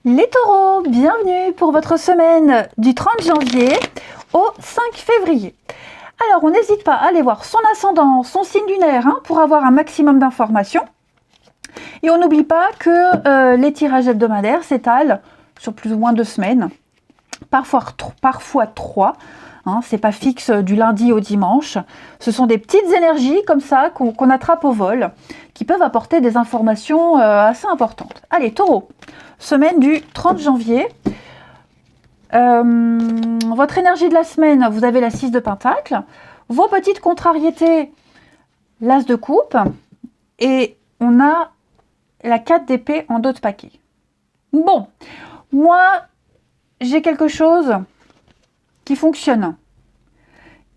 Les taureaux, bienvenue pour votre semaine du 30 janvier au 5 février. Alors, on n'hésite pas à aller voir son ascendant, son signe lunaire pour avoir un maximum d'informations. Et on n'oublie pas que les tirages hebdomadaires s'étalent sur plus ou moins 2 semaines, parfois 3. C'est pas fixe du lundi au dimanche. Ce sont des petites énergies comme ça qu'on attrape au vol, qui peuvent apporter des informations assez importantes. Allez, taureau, semaine du 30 janvier. Votre énergie de la semaine, vous avez la 6 de Pentacle. Vos petites contrariétés, l'As de coupe. Et on a la 4 d'épée en dos de paquet. Bon, moi, j'ai quelque chose qui fonctionne.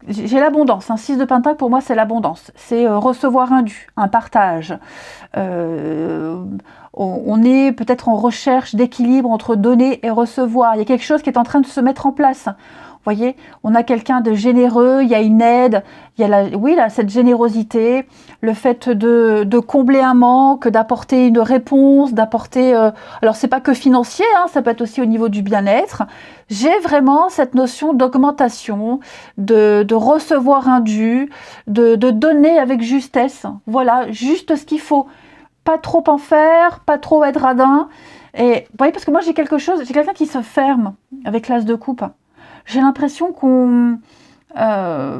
J'ai l'abondance. 6 de Pentacle, pour moi, c'est l'abondance. C'est recevoir un dû, un partage. On est peut-être en recherche d'équilibre entre donner et recevoir. Il y a quelque chose qui est en train de se mettre en place. Vous voyez, on a quelqu'un de généreux, il y a une aide, il y a cette générosité, le fait de combler un manque, d'apporter une réponse, d'apporter... alors, c'est pas que financier, ça peut être aussi au niveau du bien-être. J'ai vraiment cette notion d'augmentation, de recevoir un dû, de donner avec justesse. Voilà, juste ce qu'il faut. Pas trop en faire, pas trop être radin. Et vous voyez, parce que moi, j'ai quelqu'un qui se ferme avec l'As de coupe. J'ai l'impression qu'on a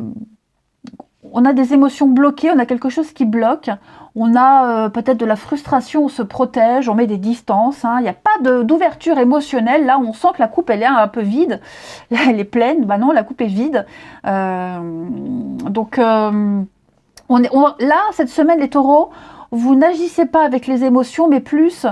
des émotions bloquées, on a quelque chose qui bloque, on a peut-être de la frustration, on se protège, on met des distances, il n'y a pas d'ouverture émotionnelle, là on sent que la coupe elle est un peu vide, là elle est pleine, non la coupe est vide, là cette semaine les taureaux, vous n'agissez pas avec les émotions mais plus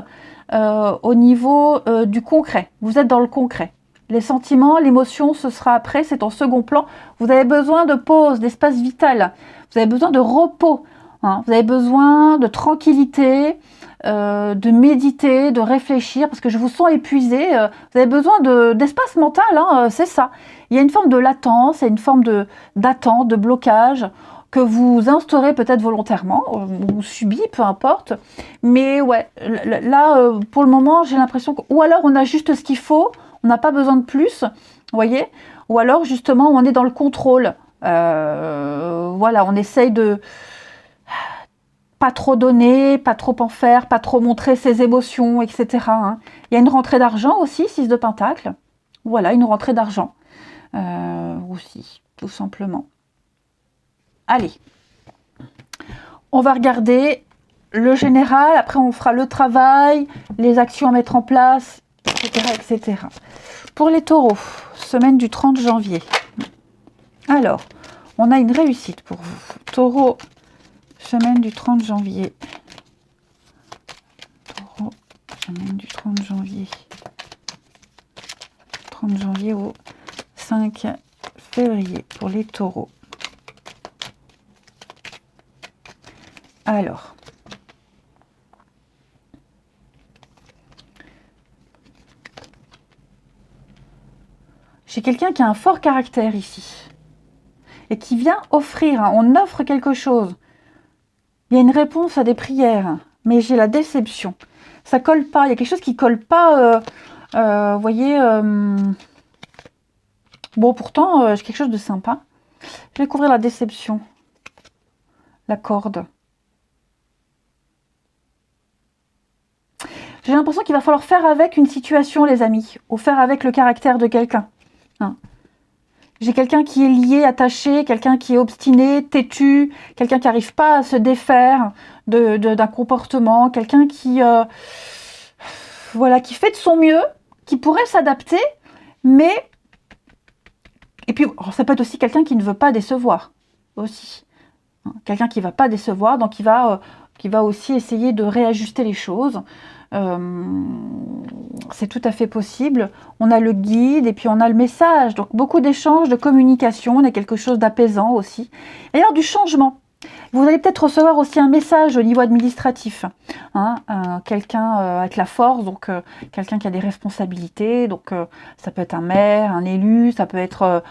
au niveau du concret, vous êtes dans le concret. Les sentiments, l'émotion, ce sera après, c'est en second plan. Vous avez besoin de pause, d'espace vital. Vous avez besoin de repos. Vous avez besoin de tranquillité, de méditer, de réfléchir, parce que je vous sens épuisé. Vous avez besoin d'espace mental, c'est ça. Il y a une forme de latence, il y a une forme d'attente, de blocage, que vous instaurez peut-être volontairement, ou subit, peu importe. Mais ouais, là, pour le moment, j'ai l'impression que... Ou alors, on a juste ce qu'il faut, on n'a pas besoin de plus, vous voyez. Ou alors, justement, on est dans le contrôle. Voilà, on essaye de pas trop donner, pas trop en faire, pas trop montrer ses émotions, etc. Il y a une rentrée d'argent aussi, 6 de Pentacle. Voilà, une rentrée d'argent aussi, tout simplement. Allez, on va regarder le général, après on fera le travail, les actions à mettre en place, etc. etc. Pour les taureaux, semaine du 30 janvier. Alors, on a une réussite pour vous. Taureau, semaine du 30 janvier. Taureau, semaine du 30 janvier. 30 janvier au 5 février pour les taureaux. Alors, j'ai quelqu'un qui a un fort caractère ici et qui vient offrir, on offre quelque chose. Il y a une réponse à des prières, mais j'ai la déception. Ça colle pas, il y a quelque chose qui colle pas, vous voyez. Bon, pourtant, j'ai quelque chose de sympa. Je vais couvrir la déception, la corde. J'ai l'impression qu'il va falloir faire avec une situation, les amis, ou faire avec le caractère de quelqu'un. J'ai quelqu'un qui est lié, attaché, quelqu'un qui est obstiné, têtu, quelqu'un qui n'arrive pas à se défaire d'un comportement, quelqu'un qui, voilà, qui fait de son mieux, qui pourrait s'adapter, mais... Et puis, ça peut être aussi quelqu'un qui ne veut pas décevoir, aussi. Quelqu'un qui ne va pas décevoir, donc qui va aussi essayer de réajuster les choses. C'est tout à fait possible. On a le guide et puis on a le message. Donc beaucoup d'échanges, de communication. On a quelque chose d'apaisant aussi. Et alors du changement. Vous allez peut-être recevoir aussi un message au niveau administratif. Quelqu'un avec la force, donc quelqu'un qui a des responsabilités. Donc ça peut être un maire, un élu, ça peut être...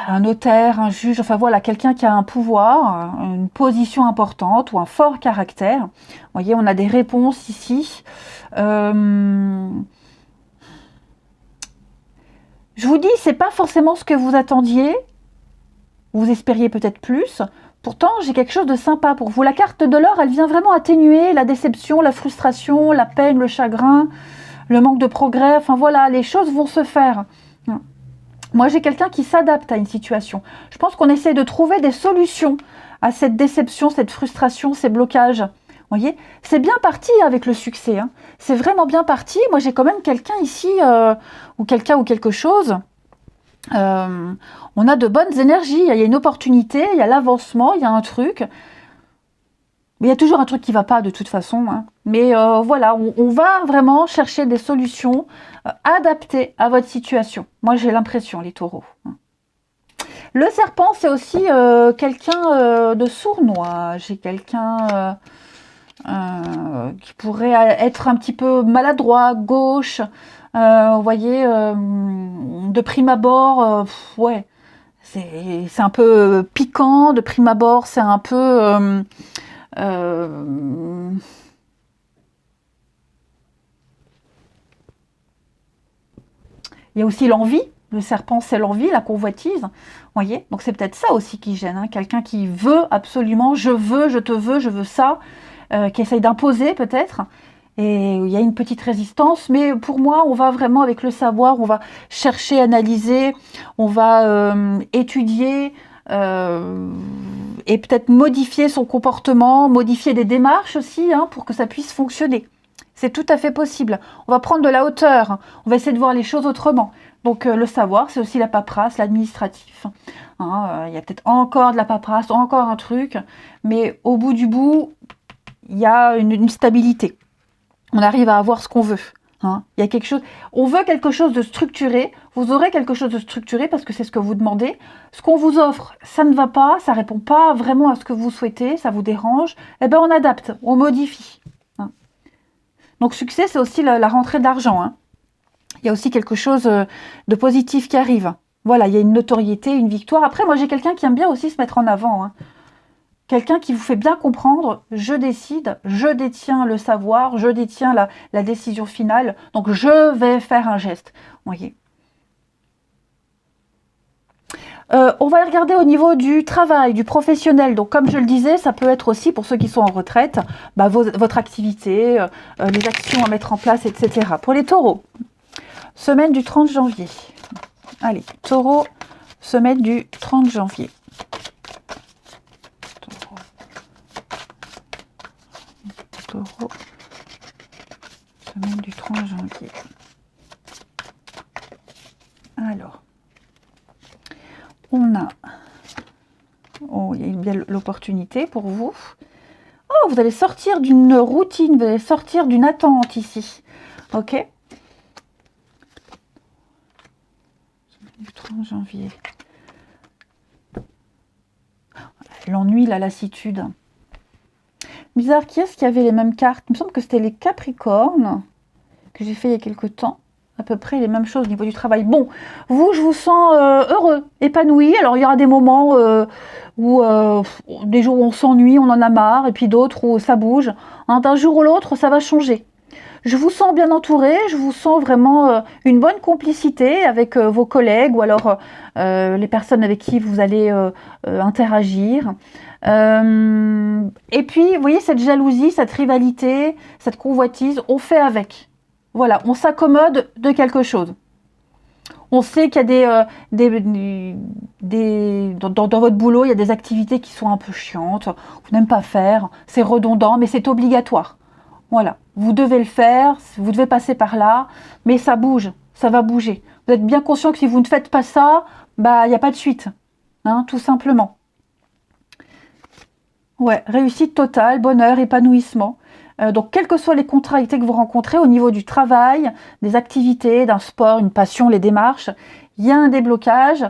un notaire, un juge, enfin voilà, quelqu'un qui a un pouvoir, une position importante ou un fort caractère. Vous voyez, on a des réponses ici. Je vous dis, c'est pas forcément ce que vous attendiez. Vous espériez peut-être plus. Pourtant, j'ai quelque chose de sympa pour vous. La carte de l'or, elle vient vraiment atténuer la déception, la frustration, la peine, le chagrin, le manque de progrès. Enfin voilà, les choses vont se faire. Moi, j'ai quelqu'un qui s'adapte à une situation. Je pense qu'on essaie de trouver des solutions à cette déception, cette frustration, ces blocages. Vous voyez, c'est bien parti avec le succès. Hein. C'est vraiment bien parti. Moi, j'ai quand même quelqu'un ici, ou quelqu'un ou quelque chose. On a de bonnes énergies. Il y a une opportunité, il y a l'avancement, il y a un truc. Mais il y a toujours un truc qui ne va pas de toute façon. Hein. Mais voilà, on va vraiment chercher des solutions adaptées à votre situation. Moi, j'ai l'impression, les taureaux. Hein. Le serpent, c'est aussi quelqu'un de sournois. J'ai quelqu'un qui pourrait être un petit peu maladroit, gauche. Vous voyez, de prime abord, ouais, c'est un peu piquant. De prime abord, c'est un peu... il y a aussi l'envie. Le serpent, c'est l'envie, la convoitise. Vous voyez, donc c'est peut-être ça aussi qui gêne. Hein. Quelqu'un qui veut absolument, je veux, je te veux, je veux ça, qui essaye d'imposer peut-être. Et il y a une petite résistance, mais pour moi, on va vraiment avec le savoir, on va chercher, analyser, on va étudier et peut-être modifier son comportement, modifier des démarches aussi, hein, pour que ça puisse fonctionner. C'est tout à fait possible. On va prendre de la hauteur, on va essayer de voir les choses autrement. Donc le savoir, c'est aussi la paperasse, l'administratif. Hein, y a peut-être encore de la paperasse, encore un truc, mais au bout du bout, il y a une stabilité. On arrive à avoir ce qu'on veut. Hein. Il y a quelque chose. On veut quelque chose de structuré. Vous aurez quelque chose de structuré parce que c'est ce que vous demandez. Ce qu'on vous offre, ça ne va pas, ça répond pas vraiment à ce que vous souhaitez, ça vous dérange. Eh bien, on adapte, on modifie. Hein. Donc, succès, c'est aussi la rentrée d'argent. Hein. Il y a aussi quelque chose de positif qui arrive. Voilà, il y a une notoriété, une victoire. Après, moi, j'ai quelqu'un qui aime bien aussi se mettre en avant. Hein. Quelqu'un qui vous fait bien comprendre, je décide, je détiens le savoir, je détiens la décision finale, donc je vais faire un geste. Voyez. On va regarder au niveau du travail, du professionnel. Donc comme je le disais, ça peut être aussi pour ceux qui sont en retraite, bah, votre activité, les actions à mettre en place, etc. Pour les taureaux, semaine du 30 janvier. Allez, taureau, semaine du 30 janvier. Taureau, semaine du 30 janvier. Alors, on a... Oh, il y a bien l'opportunité pour vous. Oh, vous allez sortir d'une routine, vous allez sortir d'une attente ici. Ok. Semaine du 30 janvier. L'ennui, la lassitude. Bizarre, qui est-ce qui avait les mêmes cartes? Il me semble que c'était les Capricornes que j'ai fait il y a quelque temps. À peu près les mêmes choses au niveau du travail. Bon, vous, je vous sens heureux, épanoui. Alors, il y aura des moments où, des jours où on s'ennuie, on en a marre, et puis d'autres où ça bouge. Hein, d'un jour ou l'autre, ça va changer. Je vous sens bien entouré, je vous sens vraiment une bonne complicité avec vos collègues ou alors les personnes avec qui vous allez interagir. Et puis, vous voyez, cette jalousie, cette rivalité, cette convoitise, on fait avec. Voilà, on s'accommode de quelque chose. On sait qu'il y a dans votre boulot, il y a des activités qui sont un peu chiantes, vous n'aimez pas faire, c'est redondant, mais c'est obligatoire. Voilà, vous devez le faire, vous devez passer par là, mais ça bouge, ça va bouger. Vous êtes bien conscient que si vous ne faites pas ça, bah, il n'y a pas de suite, hein, tout simplement. Ouais, réussite totale, bonheur, épanouissement. Donc, quelles que soient les contrariétés que vous rencontrez au niveau du travail, des activités, d'un sport, une passion, les démarches, il y a un déblocage,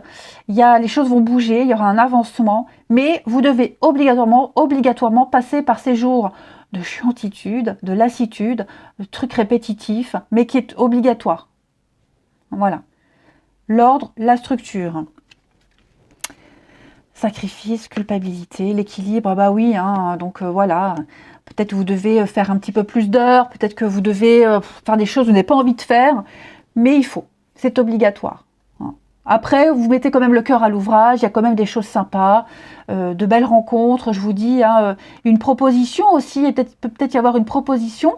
les choses vont bouger, il y aura un avancement, mais vous devez obligatoirement passer par ces jours de chiantitude, de lassitude, de trucs répétitifs, mais qui est obligatoire. Voilà. L'ordre, la structure. Sacrifice, culpabilité, l'équilibre, bah oui, hein, donc voilà. Peut-être que vous devez faire un petit peu plus d'heures, peut-être que vous devez faire des choses que vous n'avez pas envie de faire, mais il faut, c'est obligatoire. Hein. Après, vous mettez quand même le cœur à l'ouvrage, il y a quand même des choses sympas, de belles rencontres, je vous dis, hein, une proposition aussi, il peut-être y avoir une proposition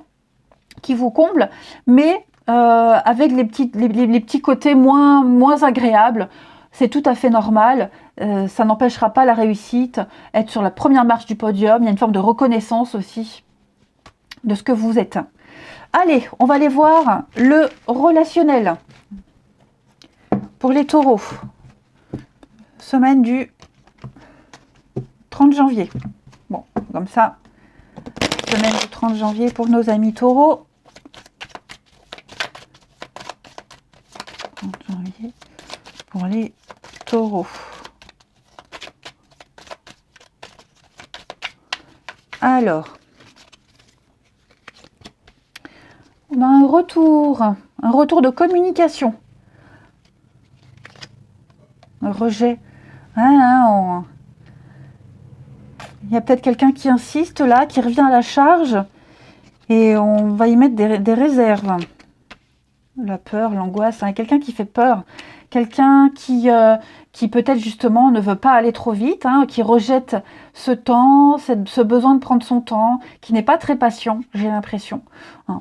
qui vous comble, mais avec les petits côtés moins agréables. C'est tout à fait normal, ça n'empêchera pas la réussite. Être sur la première marche du podium, il y a une forme de reconnaissance aussi de ce que vous êtes. Allez, on va aller voir le relationnel pour les taureaux. Semaine du 30 janvier. Bon, comme ça, semaine du 30 janvier pour nos amis taureaux. 30 janvier pour les taureaux. Alors, on a un retour de communication. Un rejet. Il y a peut-être quelqu'un qui insiste là, qui revient à la charge, et on va y mettre des réserves. La peur, l'angoisse, hein, quelqu'un qui fait peur, quelqu'un qui peut-être justement ne veut pas aller trop vite, hein, qui rejette ce temps, ce besoin de prendre son temps, qui n'est pas très patient, j'ai l'impression. Hein.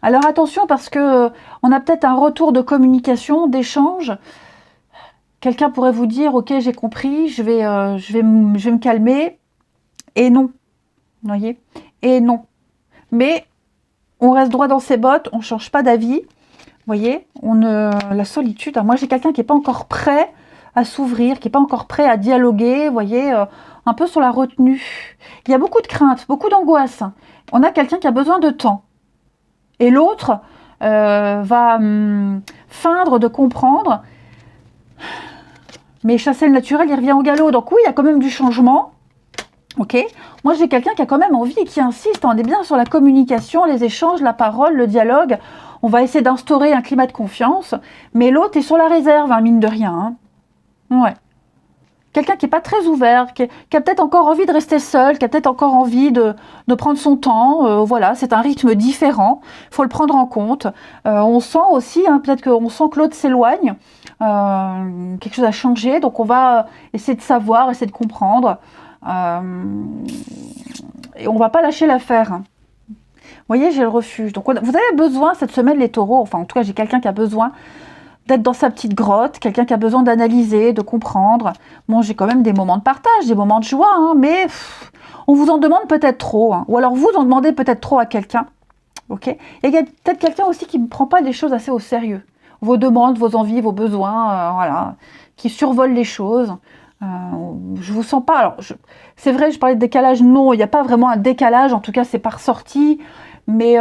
Alors attention, parce que on a peut-être un retour de communication, d'échange. Quelqu'un pourrait vous dire, ok, j'ai compris, je vais me calmer, et non, vous voyez, et non. Mais on reste droit dans ses bottes, on ne change pas d'avis. Vous voyez, la solitude. Moi, j'ai quelqu'un qui n'est pas encore prêt à s'ouvrir, qui n'est pas encore prêt à dialoguer. Vous voyez, un peu sur la retenue. Il y a beaucoup de craintes, beaucoup d'angoisse. On a quelqu'un qui a besoin de temps. Et l'autre va feindre de comprendre. Mais chasser le naturel, il revient au galop. Donc oui, il y a quand même du changement. Ok, moi j'ai quelqu'un qui a quand même envie et qui insiste. On est bien sur la communication, les échanges, la parole, le dialogue. On va essayer d'instaurer un climat de confiance. Mais l'autre est sur la réserve, hein, mine de rien. Hein. Ouais. Quelqu'un qui n'est pas très ouvert, qui a peut-être encore envie de rester seul, qui a peut-être encore envie de prendre son temps. Voilà, c'est un rythme différent. Il faut le prendre en compte. On sent aussi, hein, peut-être qu'on sent que l'autre s'éloigne. Quelque chose a changé. Donc on va essayer de savoir, essayer de comprendre. Et on ne va pas lâcher l'affaire. Vous voyez, j'ai le refuge. Donc vous avez besoin cette semaine, les taureaux, enfin en tout cas j'ai quelqu'un qui a besoin d'être dans sa petite grotte, quelqu'un qui a besoin d'analyser, de comprendre. Bon, j'ai quand même des moments de partage, des moments de joie, hein, mais on vous en demande peut-être trop. Hein, ou alors vous en demandez peut-être trop à quelqu'un. Ok. Et il y a peut-être quelqu'un aussi qui ne prend pas les choses assez au sérieux. Vos demandes, vos envies, vos besoins, voilà, qui survolent les choses. Je vous sens pas. Alors, c'est vrai, je parlais de décalage. Non, il n'y a pas vraiment un décalage. En tout cas, c'est pas ressorti. Mais il y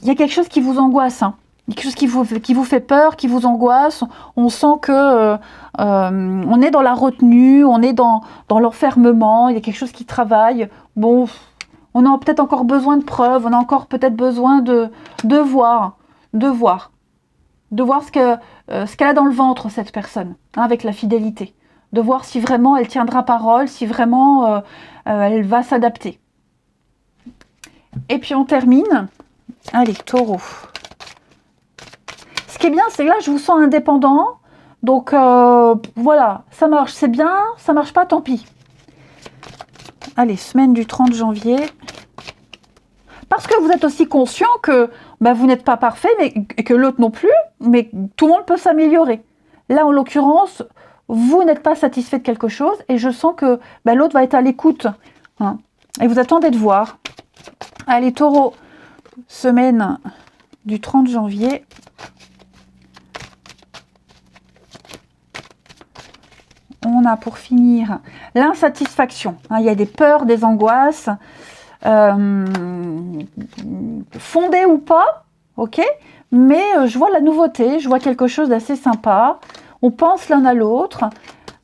a quelque chose qui vous angoisse. Hein. Quelque chose qui vous fait peur, qui vous angoisse. On sent que on est dans la retenue, on est dans l'enfermement. Il y a quelque chose qui travaille. Bon, on a peut-être encore besoin de preuves. On a encore peut-être besoin de voir ce qu'elle a dans le ventre, cette personne, hein, avec la fidélité. De voir si vraiment elle tiendra parole, si vraiment elle va s'adapter. Et puis on termine. Allez, taureau. Ce qui est bien, c'est que là, je vous sens indépendant. Donc voilà, ça marche, c'est bien. Ça marche pas, tant pis. Allez, semaine du 30 janvier. Parce que vous êtes aussi conscient que vous n'êtes pas parfait, mais et que l'autre non plus, mais tout le monde peut s'améliorer. Là, en l'occurrence, vous n'êtes pas satisfait de quelque chose, et je sens que l'autre va être à l'écoute. Hein, et vous attendez de voir. Allez, taureau, semaine du 30 janvier. On a pour finir l'insatisfaction. Hein, il y a des peurs, des angoisses. Fondé ou pas, ok, mais je vois la nouveauté, je vois quelque chose d'assez sympa, on pense l'un à l'autre.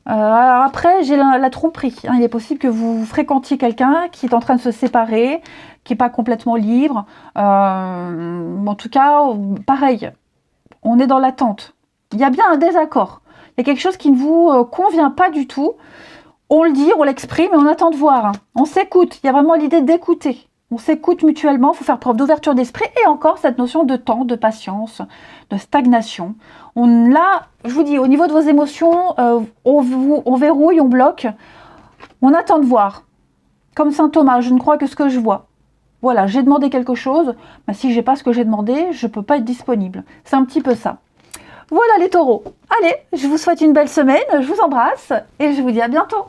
Alors après, j'ai la tromperie, hein. Il est possible que vous fréquentiez quelqu'un qui est en train de se séparer, qui n'est pas complètement libre, en tout cas, pareil, on est dans l'attente, il y a bien un désaccord, il y a quelque chose qui ne vous convient pas du tout. On le dit, on l'exprime et on attend de voir. Hein. On s'écoute. Il y a vraiment l'idée d'écouter. On s'écoute mutuellement, il faut faire preuve d'ouverture d'esprit et encore cette notion de temps, de patience, de stagnation. Là, je vous dis, au niveau de vos émotions, on verrouille, on bloque, on attend de voir. Comme saint Thomas, je ne crois que ce que je vois. Voilà, j'ai demandé quelque chose, mais si je n'ai pas ce que j'ai demandé, je ne peux pas être disponible. C'est un petit peu ça. Voilà les taureaux. Allez, je vous souhaite une belle semaine, je vous embrasse et je vous dis à bientôt.